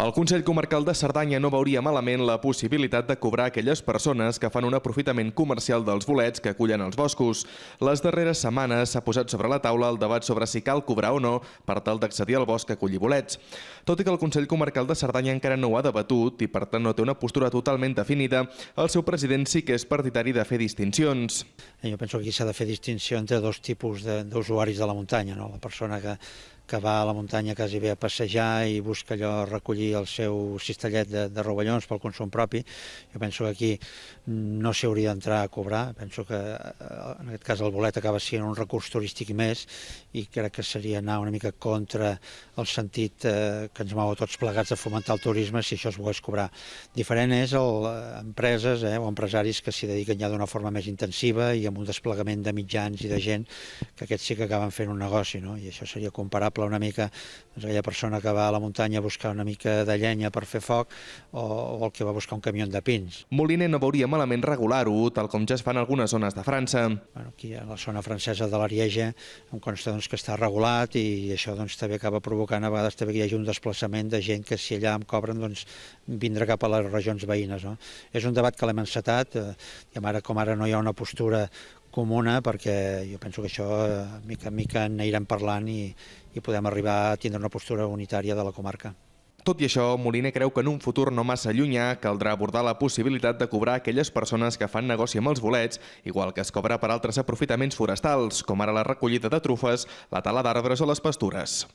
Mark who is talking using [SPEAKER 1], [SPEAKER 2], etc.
[SPEAKER 1] El Consell Comarcal de Cerdanya no veuria malament la possibilitat de cobrar aquelles persones que fan un aprofitament comercial dels bolets que acullen els boscos. Les darreres setmanes s'ha posat sobre la taula el debat sobre si cal cobrar o no per tal d'accedir al bosc que aculli bolets. Tot i que el Consell Comarcal de Cerdanya encara no ho ha debatut i per tant no té una postura totalment definida, el seu president sí que és partidari de fer distincions.
[SPEAKER 2] Jo penso que aquí s'ha de fer distinció entre dos tipus d'usuaris de la muntanya, no? La persona que va a la muntanya quasi bé a passejar i busca allò recollir el seu cistellet de rovellons pel consum propi. Jo penso que aquí no s'hi hauria d'entrar a cobrar. Penso que en aquest cas el bolet acaba sent un recurs turístic més i crec que seria anar una mica contra el sentit que ens mou a tots plegats de fomentar el turisme si això es volgués cobrar. Diferent és empreses o empresaris que s'hi dediquen ja d'una forma més intensiva i amb un desplegament de mitjans i de gent que aquests sí que acaben fent un negoci, no? I això seria comparable una mica aquella persona que va a la muntanya a buscar una mica de llenya per fer foc o el que va buscar un camió de pins.
[SPEAKER 1] Moliner no veuria malament regular-ho, tal com ja es fa en algunes zones de França.
[SPEAKER 2] Aquí a la zona francesa de l'Ariège em consta que està regulat i això també acaba provocant a vegades també que hi hagi un desplaçament de gent que si allà em cobren vindrà cap a les regions veïnes. No? És un debat que l'hem encetat, com ara no hi ha una postura comuna perquè jo penso que això mica en mica anirem parlant i podem arribar a tindre una postura unitària de la comarca.
[SPEAKER 1] Tot i això, Moliner creu que en un futur no massa llunyà caldrà abordar la possibilitat de cobrar aquelles persones que fan negoci amb els bolets, igual que es cobra per altres aprofitaments forestals, com ara la recollida de trufes, la tala d'arbres o les pastures.